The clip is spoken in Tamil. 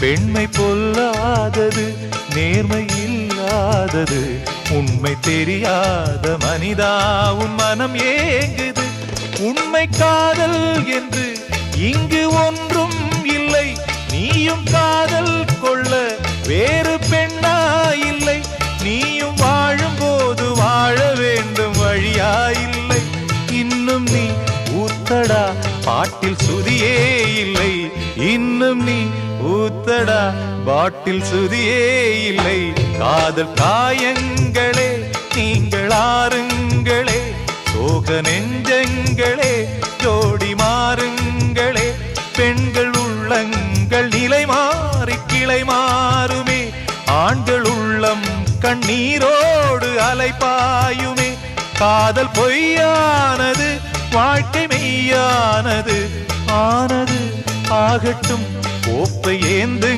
பெண்மை பொல்லாதது, நேர்மை இல்லாதது, உண்மை தெரியாத மனிதா உன் மனம் ஏங்குது. உண்மை காதல் என்று இங்கு ஒன்றும் இல்லை. நீயும் காதல் கொள்ள வேறு பெண்ணா இல்லை. நீயும் வாழும் போது வாழ வேண்டும், வழியா இல்லை. இன்னும் நீ ஊத்தடா பாட்டில் சுதியே இல்லை. இன்னும் நீ ஊத்தடா பாட்டில் சுதியே இல்லை. காதல் காயங்களே நீங்கள் ஆறுங்களே, சோக நெஞ்சங்களே ஜோடி மாறுங்களே. பெண்கள் உள்ளங்கள் நிலை மாறி கிளை மாறுமே, ஆண்கள் உள்ளம் கண்ணீரோடு அலைபாயுமே. காதல் பொய்யானது, வாழ்க்கை மெய்யானது. ஆனது ஆகட்டும், கோப்பை ஏந்து